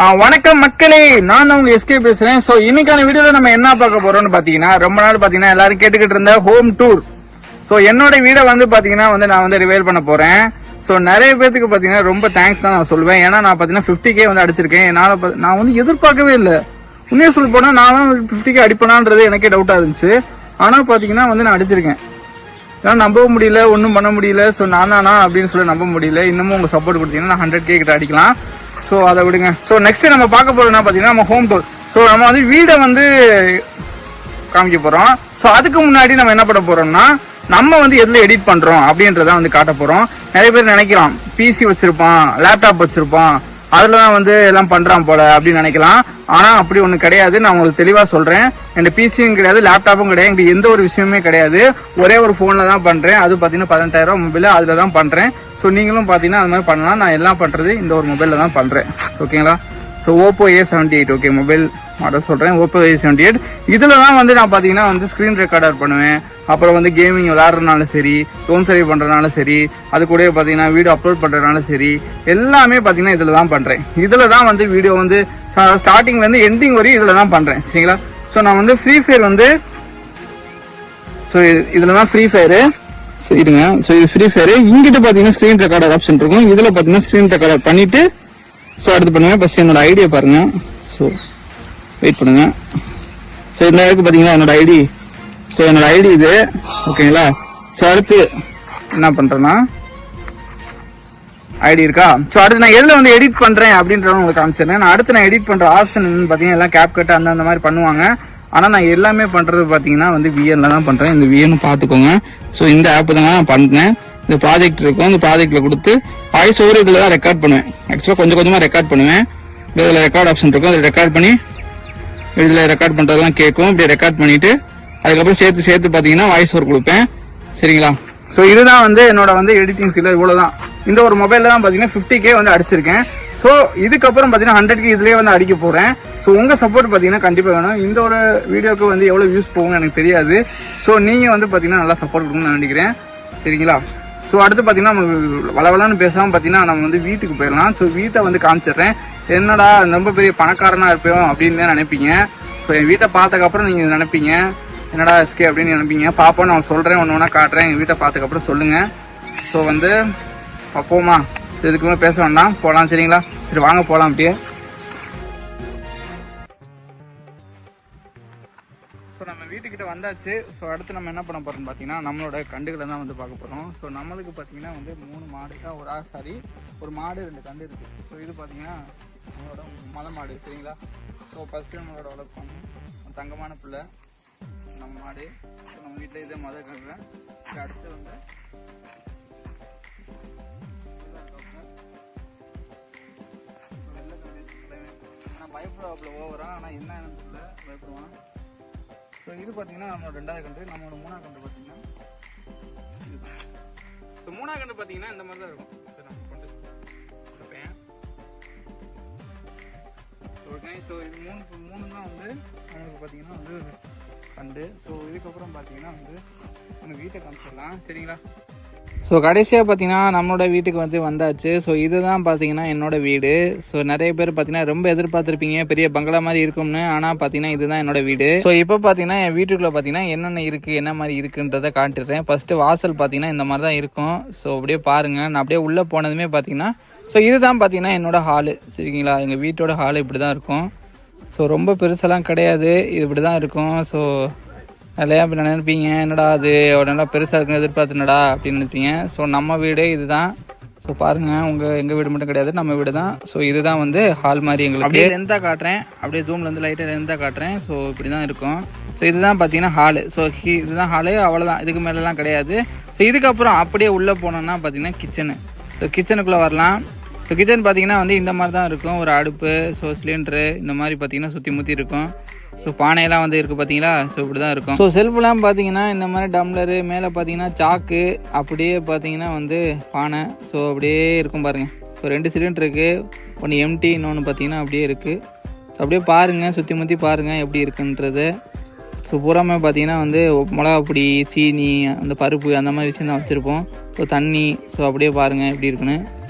வணக்கம் மக்களே, நான் உங்க எஸ்கே பேசுறேன். சோ இன்னைக்கான வீடியோல நம்ம என்ன பார்க்க போறோம்னு பாத்தீங்கன்னா, ரொம்ப நாள் பாத்தீங்கன்னா எல்லாரும் கேட்டுக்கிட்டு இருந்த ஹோம் டூர். சோ என்னோட வீடை பாத்தீங்கன்னா நான் ரிவீல் பண்ண போறேன். சோ நிறைய பேருக்கு பாத்தீங்கன்னா ரொம்ப தேங்க்ஸ் தான் நான் சொல்லுவேன். ஏன்னா நான் பாத்தீங்கன்னா 50K அடிச்சிருக்கேன். என்னால நான் எதிர்பார்க்கவே இல்லை. உண்மையை சொல்ல போனா நான் 50K அடிப்பேனான்றது எனக்கே டவுட்டா இருந்துச்சு. ஆனா பாத்தீங்கன்னா நான் அடிச்சிருக்கேன். ஏன்னா நம்பவும் முடியல, ஒன்னும் பண்ண முடியல. சோ நானா அப்படின்னு சொல்லி நம்ப முடியல. இன்னமும் உங்க சப்போர்ட் கொடுத்தீங்கன்னா நான் 100K கிட்ட அடிக்கலாம். ஸோ அதை விடுங்க. ஸோ நெக்ஸ்ட் நம்ம பார்க்க போறோம்னா பார்த்தீங்கன்னா நம்ம ஹோம் டூர். ஸோ நம்ம வீடை காமிக்க போறோம். ஸோ அதுக்கு முன்னாடி நம்ம என்ன பண்ண போறோம்னா, நம்ம எதுல எடிட் பண்றோம் அப்படின்றத காட்ட போறோம். நிறைய பேர் நினைக்கலாம் பிசி வச்சிருப்பான், லேப்டாப் வச்சிருப்பான், அதுலதான் எல்லாம் பண்றான் போல அப்படின்னு நினைக்கலாம். ஆனா அப்படி ஒண்ணு கிடையாது. நான் உங்களுக்கு தெளிவா சொல்றேன். என் பிசியும் கிடையாது, லேப்டாப்பும் கிடையாது, எங்களுக்கு எந்த ஒரு விஷயமே கிடையாது. ஒரே ஒரு போன்ல தான் பண்றேன். அது பாத்தீங்கன்னா 18,000 மொபைல், அதுல தான் பண்றேன். ஸோ நீங்களும் பாத்தீங்கன்னா அது மாதிரி பண்ணலாம். நான் எல்லாம் பண்றது இந்த ஒரு மொபைல்ல தான் பண்றேன். ஓகேங்களா? So Oppo A78 okay mobile model சொல்றேன். Oppo A78 இதுல தான் நான் பாத்தீங்கன்னா ஸ்கிரீன் ரெக்கார்டர் பண்ணுவேன். அப்புறம் கேமிங் விளையாடுறதுனாலும் சரி, ஹோம் சர்வே பண்றதுனாலும் சரி, அது கூட பாத்தீங்கன்னா வீடியோ அப்லோட் பண்றதுனாலும் சரி, எல்லாமே பாத்தீங்கன்னா இதுல தான் பண்றேன். இதுல தான் வீடியோ ஸ்டார்டிங்ல இருந்து எண்டிங் வரையும் இதுல தான் பண்றேன். சரிங்களா? ஸோ நான் ஃப்ரீ ஃபயர் ஸோ இதுல தான் ஃப்ரீ ஃபயர். ஸோ இருங்க. ஸோ இது ஃப்ரீ ஃபயர். இங்கிட்ட பாத்தீங்கன்னா ஸ்கிரீன் ரெக்கார்டர் ஆப்ஷன் இருக்கும். இதுல பாத்தீங்கன்னா ஸ்கிரீன் ரெக்கார்டர் பண்ணிட்டு ஸோ அடுத்து பண்ணுங்க. ஃபர்ஸ்ட் என்னோட ஐடியா பாருங்க. ஸோ வெயிட் பண்ணுங்க. ஸோ இந்த இருக்கு பாத்தீங்கன்னா என்னோட ஐடி. ஸோ என்னோட ஐடி இது. ஓகேங்களா? ஸோ அடுத்து என்ன பண்றேன்னா, ஐடி இருக்கா? ஸோ அடுத்து நான் எதுல எடிட் பண்றேன் அப்படின்றத உங்களுக்கு காமிச்சிடுறேன். நான் அடுத்து நான் எடிட் பண்ற ஆப்ஷன் பாத்தீங்கன்னா எல்லாம் கேப் கட் அந்த மாதிரி பண்ணுவாங்க. ஆனா நான் எல்லாமே பண்றது பாத்தீங்கன்னா விஎன்ல தான் பண்றேன். இந்த விஎன் பாத்துக்கோங்க. ஸோ இந்த ஆப் தான் நான் பண்றேன். இந்த ப்ராஜெக்ட் இருக்கும். இந்த ப்ராஜெக்ட்ல கொடுத்து வாய்ஸ் ஓவர் இதுல தான் ரெக்கார்ட் பண்ணுவேன். ஆக்சுவலா கொஞ்சம் கொஞ்சமா ரெக்கார்ட் பண்ணுவேன். இதுல ரெக்கார்ட் ஆப்ஷன் இருக்கும். அதை ரெக்கார்ட் பண்ணி இதுல ரெக்கார்ட் பண்றதெல்லாம் கேட்கும். இப்படி ரெக்கார்ட் பண்ணிட்டு அதுக்கப்புறம் சேர்த்து பாத்தீங்கன்னா வாய்ஸ் ஓவர் கொடுப்பேன். சரிங்களா? ஸோ இதுதான் என்னோட எடிட்டிங் ஸ்கில். இவ்வளவுதான். இந்த ஒரு மொபைல்ல தான் பாத்தீங்கன்னா 50K அடிச்சிருக்கேன். ஸோ இதுக்கப்புறம் பாத்தீங்கன்னா 100K இதுலயே அடிக்க போறேன். ஸோ உங்க சப்போர்ட் பாத்தீங்கன்னா கண்டிப்பா வேணும். இந்த ஒரு வீடியோக்கு எவ்வளவு வியூஸ் போகும்னு எனக்கு தெரியாது. ஸோ நீங்க பாத்தீங்கன்னா நல்லா சப்போர்ட் கொடுக்கணும்னு நினைக்கிறேன். சரிங்களா? ஸோ அடுத்து பாத்தீங்கன்னா வளவலான்னு பேசாம பாத்தீங்கன்னா நம்ம வீட்டுக்கு போயிடலாம். ஸோ வீட்டை காமிச்சிடுறேன். என்னடா ரொம்ப பெரிய பணக்காரனா இருப்போம் அப்படின்னு தான் நினைப்பீங்க. ஸோ என் வீட்டை பார்த்ததுக்கப்புறம் நீங்க நினைப்பீங்க என்னடா எஸ்கே அப்படின்னு நினைப்பீங்க. பாப்போம், நான் சொல்றேன், ஒன்று ஒன்றா காட்டுறேன். எங்கள் வீட்டை பார்த்ததுக்கப்புறம் சொல்லுங்க. ஸோ அப்போமா இதுக்கு மேலே பேச வேண்டாம், போகலாம். சரிங்களா? சரி வாங்க போகலாம். அப்படியே ஸோ நம்ம வீட்டுக்கிட்ட வந்தாச்சு. ஸோ அடுத்து நம்ம என்ன பண்ண போறோம்னு பார்த்தீங்கன்னா, நம்மளோட கண்டுகளை தான் பார்க்க போகிறோம். ஸோ நம்மளுக்கு பார்த்தீங்கன்னா 3 மாடு ஒரு மாடு 2 கண்டு இருக்குது. ஸோ இது பார்த்தீங்கன்னா நம்மளோட மலை மாடு. சரிங்களா? ஸோ ஃபஸ்ட்டு நம்மளோட வளர்ப்போம் தங்கமான பிள்ளை நம்ம மாடு. ஸோ நம்ம வீட்டில் இதே மத கண்டுறேன். அடுத்து பயப்படுவாப்புல ஓவரா. ஆனால் என்ன தெரியல, பயப்படுவான். ஸோ இது பார்த்தீங்கன்னா நம்மளோட 2வது கண்டு. நம்மளோட 3ஆவது கண்டு பார்த்தீங்கன்னா இதுதான். ஸோ 3ஆவது கண்டு பார்த்தீங்கன்னா இந்த மாதிரி தான் இருக்கும். சரி நான் கொண்டு கொடுப்பேன். ஓகே. ஸோ இது மூணு தான் நம்மளுக்கு பார்த்தீங்கன்னா கண்டு. ஸோ இதுக்கப்புறம் பார்த்தீங்கன்னா நம்ம வீட்டை காமிச்சிடலாம். சரிங்களா? ஸோ கடைசியாக பார்த்தீங்கன்னா நம்மளோட வீட்டுக்கு வந்தாச்சு. ஸோ இதுதான் பார்த்தீங்கன்னா என்னோட வீடு. ஸோ நிறைய பேர் பார்த்தீங்கன்னா ரொம்ப எதிர்பார்த்துருப்பீங்க பெரிய பங்களா மாதிரி இருக்கும்னு. ஆனால் பார்த்தீங்கன்னா இதுதான் என்னோட வீடு. ஸோ இப்போ பார்த்தீங்கன்னா என் வீட்டுக்குள்ளே பார்த்தீங்கன்னா என்னென்ன இருக்குது, என்ன மாதிரி இருக்குன்றதை காட்டுறேன். ஃபஸ்ட்டு வாசல் பார்த்தீங்கன்னா இந்த மாதிரி தான் இருக்கும். ஸோ அப்படியே பாருங்கள். நான் அப்படியே உள்ளே போனதுமே பார்த்தீங்கன்னா ஸோ இதுதான் பார்த்தீங்கன்னா என்னோட ஹாலு. சரிங்களா? எங்கள் வீட்டோட ஹாலு இப்படி தான் இருக்கும். ஸோ ரொம்ப பெருசெல்லாம் கிடையாது, இது இப்படி தான் இருக்கும். ஸோ நிறையா இப்போ நினைப்பீங்க என்னடா அது நல்லா பெருசாக இருக்குன்னு எதிர்பார்த்துனடா அப்படின்னு நினைப்பீங்க. ஸோ நம்ம வீடு இதுதான். ஸோ பாருங்கள், எங்கள் வீடு மட்டும் கிடையாது, நம்ம வீடு தான். ஸோ இதுதான் ஹால் மாதிரி எங்களுக்கு. அப்படியே லென்த்தாக காட்டுறேன், அப்படியே ஜூம்லேருந்து லைட்டாக லென்த்தாக காட்டுறேன். ஸோ இப்படி தான் இருக்கும். ஸோ இதுதான் பார்த்தீங்கன்னா ஹாலு. ஸோ இதுதான் ஹாலு, அவ்வளோதான். இதுக்கு மேலெலாம் கிடையாது. ஸோ இதுக்கப்புறம் அப்படியே உள்ளே போனோன்னா பார்த்தீங்கன்னா கிச்சனு. ஸோ கிச்சனுக்குள்ளே வரலாம். ஸோ கிச்சன் பார்த்தீங்கன்னா இந்த மாதிரி தான் இருக்கும். ஒரு அடுப்பு, ஸோ சிலிண்டரு இந்த மாதிரி பார்த்தீங்கன்னா சுற்றி முற்றி இருக்கும். ஸோ பானையெல்லாம் இருக்குது பார்த்தீங்களா? ஸோ இப்படி தான் இருக்கும். ஸோ செல்ஃபெலாம் பார்த்தீங்கன்னா இந்த மாதிரி டம்ளரு, மேலே பார்த்தீங்கன்னா சாக்கு, அப்படியே பார்த்தீங்கன்னா பானை. ஸோ அப்படியே இருக்கும் பாருங்கள். ஸோ 2 சிலிண்டர் இருக்குது. ஒன்று எம்டி, இன்னொன்று பார்த்தீங்கன்னா அப்படியே இருக்குது. ஸோ அப்படியே பாருங்கள், சுற்றி முற்றி பாருங்கள் எப்படி இருக்குன்றது. ஸோ பூராமே பார்த்தீங்கன்னா மிளகா பொடி, சீனி, அந்த பருப்பு அந்த மாதிரி விஷயம் தான் வச்சுருப்போம். ஸோ தண்ணி. ஸோ அப்படியே பாருங்கள் எப்படி இருக்குன்னு.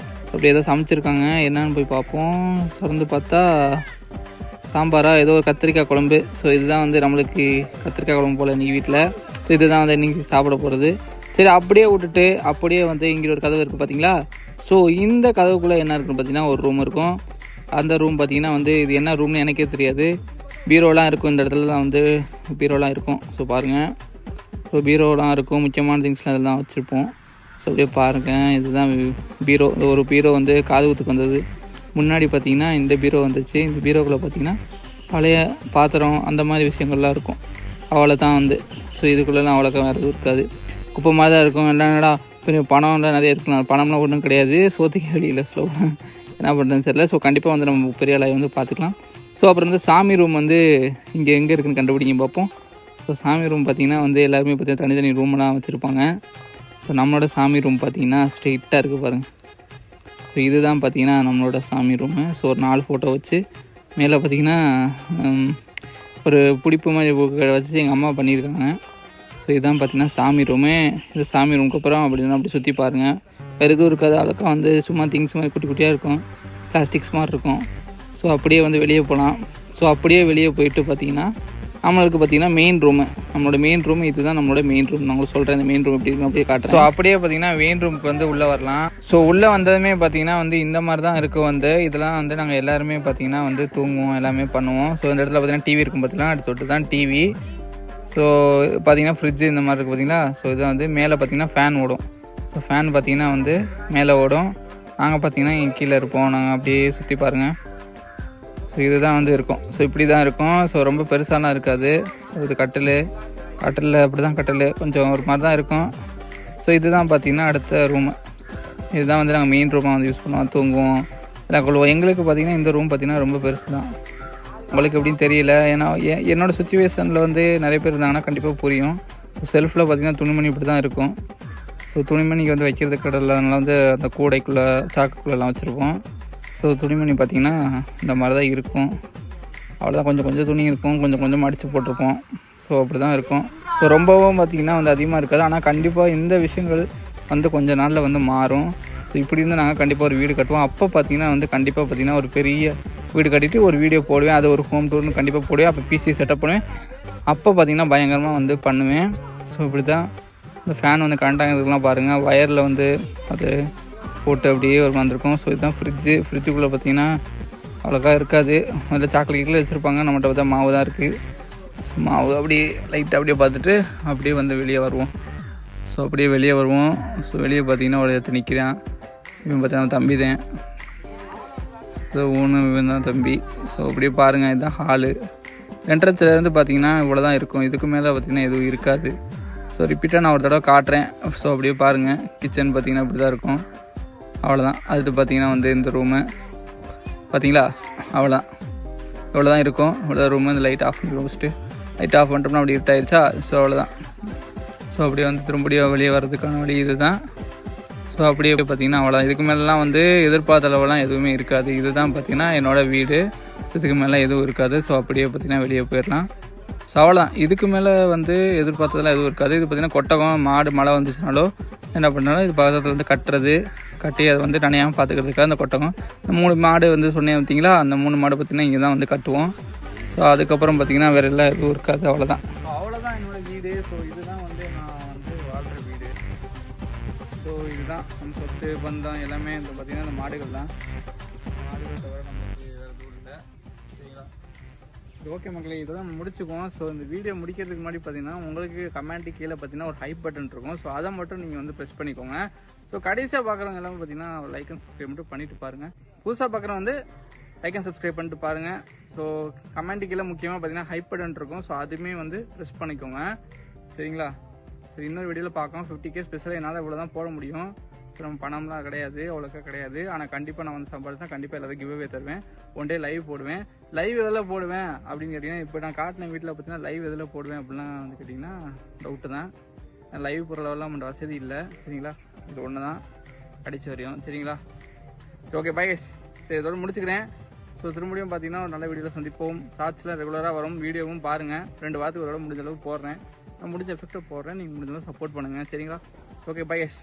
அப்படி ஏதோ சமைச்சிருக்காங்க, என்னன்னு போய் பார்ப்போம். திறந்து பார்த்தா சாம்பாரா ஏதோ கத்திரிக்காய் குழம்பு. ஸோ இதுதான் வந்து நம்மளுக்கு கத்திரிக்காய் குழம்பு போல் இன்றைக்கி வீட்டில். ஸோ இதுதான் வந்து இன்றைக்கி சாப்பிட போகிறது. சரி, அப்படியே விட்டுட்டு அப்படியே வந்து இங்கே ஒரு கதவு இருக்குது பார்த்தீங்களா. ஸோ இந்த கதவுக்குள்ளே என்ன இருக்குன்னு பார்த்தீங்கன்னா ஒரு ரூம் இருக்கும். அந்த ரூம் பார்த்தீங்கன்னா வந்து இது என்ன ரூம்னு எனக்கே தெரியாது. பீரோலாம் இருக்கும், இந்த இடத்துல தான் வந்து பீரோலாம் இருக்கும். ஸோ பாருங்கள், ஸோ பீரோலாம் இருக்கும், முக்கியமான திங்ஸ்லாம் இதெல்லாம் வச்சுருப்போம். ஸோ அப்படியே பாருங்கள், இதுதான் பீரோ. ஒரு பீரோ வந்து காது ஊத்துக்கு வந்தது. முன்னாடி பார்த்திங்கன்னா இந்த பீரோ வந்துச்சு. இந்த பீரோக்குள்ளே பார்த்திங்கன்னா பழைய பாத்திரம் அந்த மாதிரி விஷயங்கள்லாம் இருக்கும். அவ்வளோ தான் வந்து. ஸோ இதுக்குள்ளெல்லாம் அவ்வளோக்கா வேறு எதுவும் இருக்காது, குப்பை மாதிரி தான் இருக்கும். என்னடா பெரிய பணம்லாம் நிறைய இருக்கலாம், பணம்லாம் ஒன்றும் கிடையாது, சோத்துக்கு வெளியில் ஸ்லோ என்ன பண்ணுறதுன்னு தெரியல. ஸோ கண்டிப்பாக வந்து நம்ம பெரிய ஆளாக வந்து பார்த்துக்கலாம். ஸோ அப்புறம் வந்து சாமி ரூம் வந்து இங்கே எங்கே இருக்குதுன்னு கண்டுபிடிங்க பார்ப்போம். ஸோ சாமி ரூம் பார்த்திங்கன்னா வந்து எல்லாருமே பார்த்திங்கன்னா தனித்தனி ரூம்லாம் வச்சுருப்பாங்க. ஸோ நம்மளோட சாமி ரூம் பார்த்திங்கன்னா ஸ்ட்ரெயிட்டாக இருக்குது பாருங்கள். ஸோ இதுதான் பார்த்திங்கன்னா நம்மளோட சாமி ரூமு. ஸோ ஒரு 4 ஃபோட்டோ வச்சு மேலே பார்த்திங்கன்னா ஒரு பிடிப்பு மாதிரி வச்சு எங்கள் அம்மா பண்ணியிருக்காங்க. ஸோ இதுதான் பார்த்திங்கன்னா சாமி ரூமு. இது சாமி ரூமுக்கு அப்புறம் அப்படி சுற்றி பாருங்கள். வேறு எதுவும் இருக்காது, அழகாக வந்து சும்மா திங்ஸ் மாதிரி குட்டி குட்டியாக இருக்கும், பிளாஸ்டிக்ஸ் மாதிரி இருக்கும். ஸோ அப்படியே வந்து வெளியே போகலாம். ஸோ அப்படியே வெளியே போயிட்டு பார்த்திங்கன்னா நம்மளுக்கு பார்த்திங்கன்னா மெயின் ரூமு, நம்மளோட மெயின் ரூம் இதுதான். நம்மளோட மெயின் ரூம் நான் உங்களுக்கு சொல்கிறேன், இந்த மெயின் ரூம் எப்படி இருக்கும் அப்படியே காட்டுறேன். ஸோ அப்படியே பார்த்திங்கன்னா மெயின் ரூமுக்கு வந்து உள்ளே வரலாம். ஸோ உள்ளே வந்ததுமே பார்த்திங்கன்னா வந்து இந்த மாதிரி தான் இருக்கும். வந்து இதெல்லாம் வந்து நாங்கள் எல்லாருமே பார்த்திங்கன்னா வந்து தூங்குவோம், எல்லாமே பண்ணுவோம். ஸோ இந்த இடத்துல பார்த்திங்கன்னா டிவி இருக்கும் பார்த்திங்கன்னா, அடுத்து தொட்டு தான் டிவி. ஸோ பார்த்திங்கன்னா ஃப்ரிட்ஜு இந்த மாதிரி இருக்குது பார்த்திங்களா. ஸோ இதை வந்து மேலே பார்த்திங்கன்னா ஃபேன் ஓடும். ஸோ ஃபேன் பார்த்திங்கன்னா வந்து மேலே ஓடும். நாங்கள் பார்த்திங்கன்னா இங்கே கீழே இருப்போம். நாங்கள் அப்படியே சுற்றி பாருங்கள். ஸோ இதுதான் வந்து இருக்கும். ஸோ இப்படி தான் இருக்கும். ஸோ ரொம்ப பெருசாலாம் இருக்காது. ஸோ இது கட்டில் அப்படி தான், கட்டில் கொஞ்சம் ஒரு மாதிரி தான் இருக்கும். ஸோ இதுதான் பார்த்திங்கன்னா அடுத்த ரூமு. இதுதான் வந்து நாங்கள் மெயின் ரூமாக வந்து யூஸ் பண்ணுவோம், தூங்குவோம், எல்லாம் கொள்வோம். எங்களுக்கு பார்த்திங்கன்னா இந்த ரூம் பார்த்திங்கன்னா ரொம்ப பெருசு தான். உங்களுக்கு எப்படின்னு தெரியல, ஏன்னா என்னோடய சுச்சுவேஷனில் வந்து நிறைய பேர் இருந்தாங்கன்னா கண்டிப்பாக புரியும். ஸோ செல்ஃபில் பார்த்திங்கன்னா துணிமணி இப்படி தான் இருக்கும். ஸோ துணிமணிக்கு வந்து வைக்கிறது கடலில் அதனால் வந்து அந்த கூடைக்குள்ளே சாக்குக்குள்ளெல்லாம் வச்சுருப்போம். ஸோ துணிமணி பார்த்திங்கன்னா இந்த மாதிரி தான் இருக்கும். அவ்வளோதான், கொஞ்சம் கொஞ்சம் துணி இருக்கும், கொஞ்சம் கொஞ்சம் மடித்து போட்டிருப்போம். ஸோ அப்படி தான் இருக்கும். ஸோ ரொம்பவும் பார்த்திங்கன்னா வந்து அதிகமாக இருக்காது. ஆனால் கண்டிப்பாக இந்த விஷயங்கள் வந்து கொஞ்சம் நாளில் வந்து மாறும். ஸோ இப்படி இருந்து நாங்கள் கண்டிப்பாக ஒரு வீடு கட்டுவோம். அப்போ பார்த்திங்கன்னா வந்து கண்டிப்பாக பார்த்திங்கன்னா ஒரு பெரிய வீடு கட்டிட்டு ஒரு வீடியோ போடுவேன், அது ஒரு ஹோம் டூர்னு கண்டிப்பாக போடுவேன். அப்போ பிசி செட்டப் பண்ணுவேன். அப்போ பார்த்திங்கன்னா பயங்கரமாக வந்து பண்ணுவேன். ஸோ இப்படி தான் இந்த ஃபேன் வந்து கரண்ட் ஆகிறதுக்குலாம் பாருங்கள், வயரில் வந்து அது போட்டு அப்படியே ஒரு வந்திருக்கும். ஸோ இதுதான் ஃப்ரிட்ஜுக்குள்ளே பார்த்திங்கன்னா அவ்வளோக்கா இருக்காது, அதில் சாக்லேட்டில் வச்சுருப்பாங்க. நம்மகிட்ட பார்த்தா மாவு தான் இருக்குது. ஸோ மாவு அப்படியே லைட்டாக அப்படியே பார்த்துட்டு அப்படியே வந்து வெளியே வருவோம். ஸோ அப்படியே வெளியே வருவோம். ஸோ வெளியே பார்த்திங்கன்னா ஒரு இடத்துல நிற்கிறான். இவன் பார்த்தீங்கன்னா தம்பி தான். ஸோ இவன் தான் தம்பி. ஸோ அப்படியே பாருங்கள், இதுதான் ஹாலு. என்ட்ரன்ஸ்லேருந்து பார்த்திங்கன்னா இவ்வளோ தான் இருக்கும், இதுக்கு மேலே பார்த்திங்கன்னா எதுவும் இருக்காது. ஸோ ரிப்பீட்டாக நான் ஒரு தடவை காட்டுறேன். ஸோ அப்படியே பாருங்கள், கிச்சன் பார்த்திங்கன்னா இப்படி தான் இருக்கும். அவ்வளோதான். அதுட்டு பார்த்திங்கன்னா வந்து இந்த ரூமு பார்த்திங்களா, அவ்வளோதான், இவ்வளோ தான் இருக்கும். இவ்வளோ ரூமு. இந்த லைட் ஆஃப் பண்ணி வச்சுட்டு லைட் ஆஃப் பண்ணிட்டோம்னா அப்படி இருட்டாயிருச்சா. ஸோ அவ்வளோதான். ஸோ அப்படியே வந்து திரும்படியாக வெளியே வர்றதுக்கான வழி இது தான். ஸோ அப்படியே பார்த்திங்கன்னா அவ்வளோ. இதுக்கு மேலெலாம் வந்து எதிர்பார்த்த அளவெல்லாம் எதுவுமே இருக்காது. இதுதான் பார்த்திங்கன்னா என்னோடய வீடு. ஸோ இதுக்கு மேலே எதுவும் இருக்காது. ஸோ அப்படியே பார்த்திங்கன்னா வெளியே போயிடலாம். ஸோ அவ்வளோதான். இதுக்கு மேலே வந்து எதிர்பார்த்ததெல்லாம் எதுவும் இருக்காது. இது பார்த்திங்கன்னா கொட்டகம், மாடு மழை வந்துச்சுனாலோ என்ன பண்ணாலும் இது பக்கத்தில் வந்து கட்டி அதை வந்து நனையாமல் பார்த்துக்கிறதுக்காக அந்த கொட்டகம். இந்த 3 மாடு வந்து சொன்னேன் பார்த்திங்களா, அந்த 3 மாடு பார்த்திங்கன்னா இங்கே தான் வந்து கட்டுவோம். ஸோ அதுக்கப்புறம் பார்த்திங்கன்னா வேறு எல்லாம் எதுவும் இருக்காது. அவ்வளோதான் என்னோடய வீடு. ஸோ இதுதான் வந்து நான் வந்து வாழ்கிற வீடு. ஸோ இதுதான் நம்ம சொத்து பந்தம் எல்லாமே இந்த பார்த்திங்கன்னா இந்த மாடுகள் தான். மாடுகள் தவிர நமக்கு வேறு எதுவும் இல்லை. சரிங்களா? ஓகே மக்களே, இதெல்லாம் முடிச்சுக்குவோம். ஸோ இந்த வீடியோ முடிக்கிறதுக்கு முன்னாடி பார்த்தீங்கன்னா உங்களுக்கு கமெண்ட்டு கீழே பார்த்தீங்கன்னா ஒரு ஹைப் பட்டன் இருக்கும். ஸோ அதை மட்டும் நீங்கள் வந்து ப்ரெஸ் பண்ணிக்கோங்க. ஸோ கடைசியாக பார்க்குறவங்க எல்லாமே பார்த்தீங்கன்னா லைக் அண்ட் சப்ஸ்கிரைப் மட்டும் பண்ணிட்டு பாருங்கள். புதுசாக பார்க்குறவங்க வந்து லைக் அண்ட் சப்ஸ்கிரைப் பண்ணிட்டு பாருங்கள். ஸோ கமெண்ட்டு கீழே முக்கியமாக பார்த்தீங்கன்னா ஹைப் பட்டன் இருக்கும். ஸோ அதுவுமே வந்து ப்ரெஸ் பண்ணிக்கோங்க. சரிங்களா? சரி, இன்னொரு வீடியோவில் பார்க்கலாம். 50K ஸ்பெஷலாக என்னால் இவ்வளோ தான் போட முடியும். ஸோ நம்ம பணம்லாம் கிடையாது, அவ்வளோக்கா கிடையாது. ஆனால் கண்டிப்பாக நான் வந்து சம்பாதிச்சா கண்டிப்பாக எல்லாத்தையும் கிவ்அவே தருவேன். ஒன் டே லைவ் போடுவேன். லைவ் எதில் போடுவேன் அப்படின்னு கேட்டிங்கன்னா, இப்போ நான் காட்டின வீட்டில் பார்த்தீங்கன்னா லைவ் எதில் போடுவேன் அப்படிலாம் வந்து கேட்டிங்கன்னா டவுட்டு தான். லைவ் போகிற லெவலில் நம்மளோட வசதி இல்லை. சரிங்களா? இது ஒன்று தான் கடைசி வரையும். சரிங்களா? Okay bye guys. சரி, இதோட முடிச்சுக்கிறேன். ஸோ திரும்பியும் பார்த்தீங்கன்னா ஒரு நல்ல வீடியோவில் சந்திப்போம். ஷார்ட்ஸில் ரெகுலராக வரும், வீடியோவும் பாருங்கள். 2 வாரத்துக்கு ஒரு முடிஞ்ச அளவு போடுறேன். நான் முடிஞ்ச எஃபெக்டாக போடுறேன். நீங்கள் முடிஞ்ச அளவு சப்போர்ட் பண்ணுங்கள். சரிங்களா? Okay bye guys.